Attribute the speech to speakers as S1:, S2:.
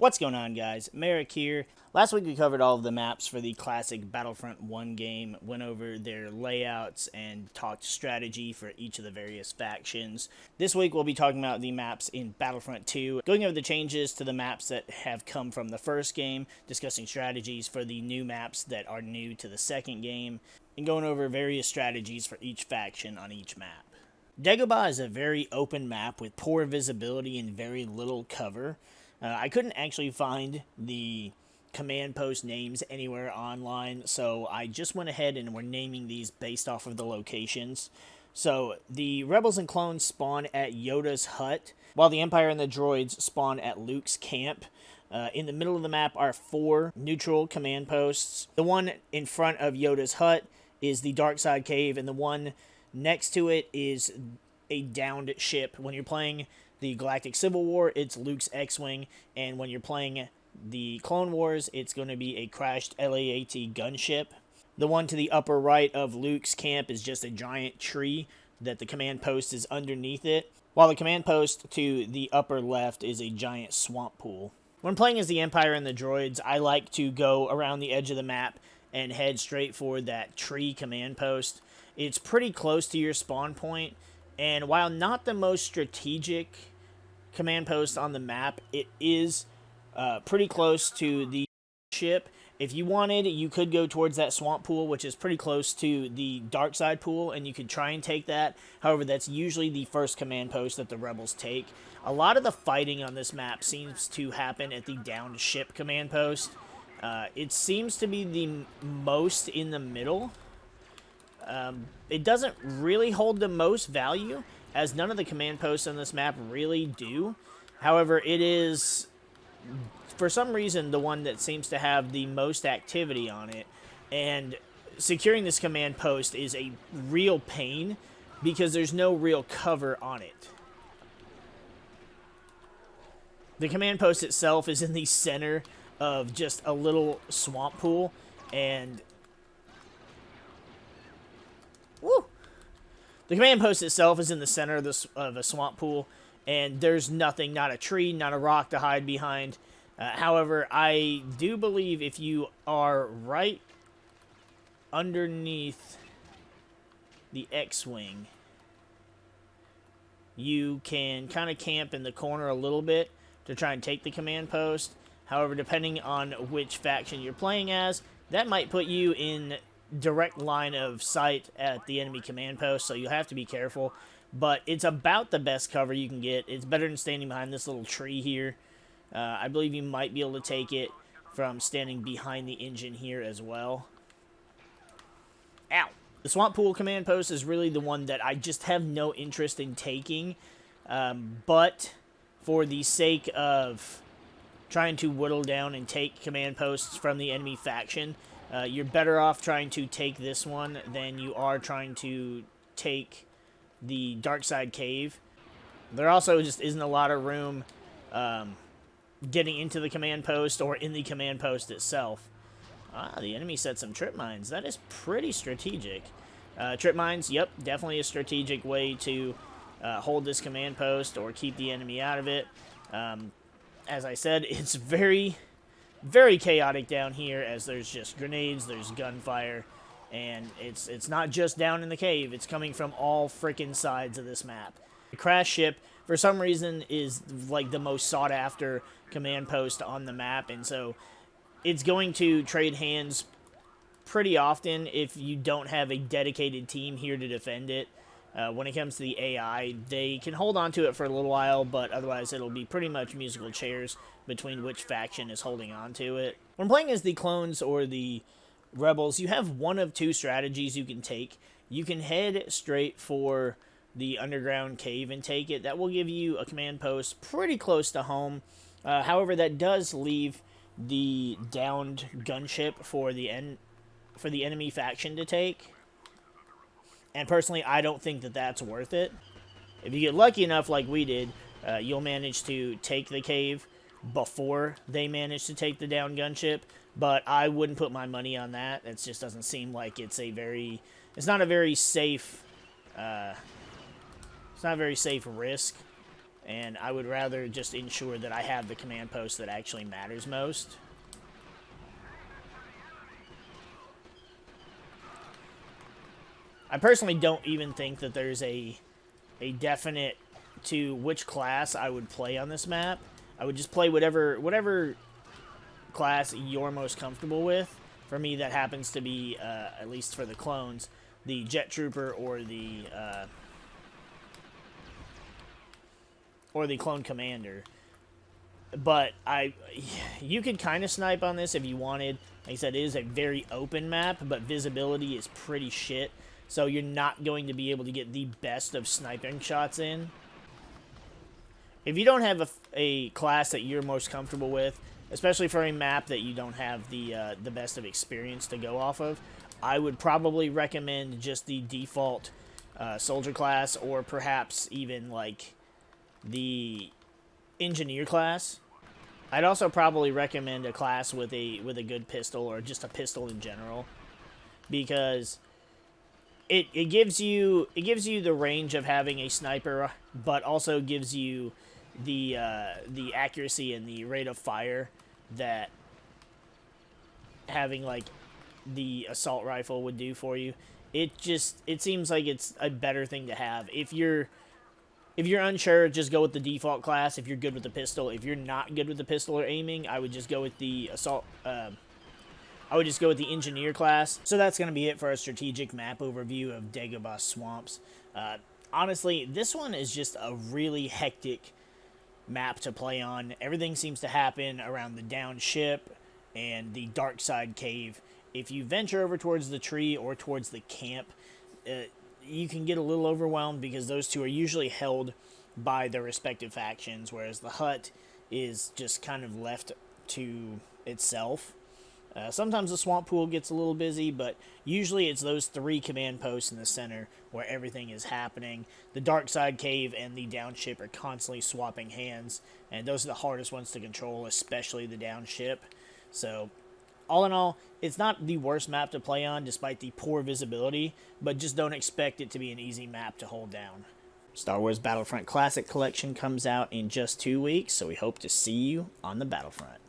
S1: What's going on, guys? MariK here. Last week we covered all of the maps for the classic Battlefront 1 game, went over their layouts, and talked strategy for each of the various factions. This week we'll be talking about the maps in Battlefront 2, going over the changes to the maps that have come from the first game, discussing strategies for the new maps that are new to the second game, and going over various strategies for each faction on each map. Dagobah is a very open map with poor visibility and very little cover. I couldn't actually find the command post names anywhere online, so I just went ahead and we're naming these based off of the locations. So the rebels and clones spawn at Yoda's hut, while the Empire and the droids spawn at Luke's camp. In the middle of the map are 4 neutral command posts. The one in front of Yoda's hut is the Dark Side Cave, and the one next to it is a downed ship. When you're playing the Galactic Civil War, it's Luke's X-Wing, and when you're playing the Clone Wars, it's going to be a crashed LAAT gunship. The one to the upper right of Luke's camp is just a giant tree that the command post is underneath it, while the command post to the upper left is a giant swamp pool. When playing as the Empire and the droids, I like to go around the edge of the map and head straight for that tree command post. It's pretty close to your spawn point, and while not the most strategic command post on the map, it is pretty close to the ship. If you wanted, you could go towards that swamp pool, which is pretty close to the dark side pool, and you could try and take that. However, that's usually the first command post that the rebels take. A lot of the fighting on this map seems to happen at the downed ship command post. It seems to be the most in the middle. It doesn't really hold the most value, as none of the command posts on this map really do. However, it is, for some reason, the one that seems to have the most activity on it, and securing this command post is a real pain because there's no real cover on it. The command post itself is in the center of just a little swamp pool, and the command post itself is in the center of a swamp pool, and there's nothing, not a tree, not a rock to hide behind. However, I do believe if you are right underneath the X-Wing, you can kind of camp in the corner a little bit to try and take the command post. However, depending on which faction you're playing as, that might put you in direct line of sight at the enemy command post, so you have to be careful. But it's about the best cover you can get. It's better than standing behind this little tree here. I believe you might be able to take it from standing behind the engine here as well. Ow! The swamp pool command post is really the one that I just have no interest in taking. But for the sake of trying to whittle down and take command posts from the enemy faction, you're better off trying to take this one than you are trying to take the Dark Side Cave. There also just isn't a lot of room getting into the command post or in the command post itself. The enemy set some trip mines. That is pretty strategic. Trip mines, yep, definitely a strategic way to hold this command post or keep the enemy out of it. As I said, it's very chaotic down here, as there's just grenades, there's gunfire, and it's not just down in the cave, it's coming from all frickin' sides of this map. The crash ship, for some reason, is like the most sought after command post on the map, and so it's going to trade hands pretty often if you don't have a dedicated team here to defend it. When it comes to the AI, they can hold on to it for a little while, but otherwise it'll be pretty much musical chairs between which faction is holding on to it. When playing as the clones or the rebels, you have one of two strategies you can take. You can head straight for the underground cave and take it. That will give you a command post pretty close to home. However, that does leave the downed gunship for the enemy faction to take. And personally, I don't think that that's worth it. If you get lucky enough like we did, you'll manage to take the cave before they manage to take the down gunship. But I wouldn't put my money on that. It just doesn't seem like it's not a very safe risk. and I would rather just ensure that I have the command post that actually matters most. I personally don't even think that there's a definite to which class I would play on this map. I would just play whatever class you're most comfortable with. For me, that happens to be, at least for the clones, the Jet Trooper or the Clone Commander. But you could kind of snipe on this if you wanted. Like I said, it is a very open map, but visibility is pretty shit. So you're not going to be able to get the best of sniping shots in. If you don't have a class that you're most comfortable with, especially for a map that you don't have the best of experience to go off of, I would probably recommend just the default soldier class, or perhaps even like the engineer class. I'd also probably recommend a class with a good pistol, or just a pistol in general, because it gives you the range of having a sniper, but also gives you the accuracy and the rate of fire that having like the assault rifle would do for you. It seems like it's a better thing to have. If you're unsure, just go with the default class. If you're good with the pistol, if you're not good with the pistol or aiming, I would just go with the assault. I would just go with the engineer class. So that's going to be it for our strategic map overview of Dagobah Swamps. Honestly, this one is just a really hectic map to play on. Everything seems to happen around the down ship and the dark side cave. If you venture over towards the tree or towards the camp, you can get a little overwhelmed because those two are usually held by their respective factions, whereas the hut is just kind of left to itself. Sometimes the swamp pool gets a little busy, but usually it's those three command posts in the center where everything is happening. The dark side cave and the downship are constantly swapping hands, and those are the hardest ones to control, especially the downship. So, all in all, it's not the worst map to play on despite the poor visibility, but just don't expect it to be an easy map to hold down. Star Wars Battlefront Classic Collection comes out in just 2 weeks, so we hope to see you on the Battlefront.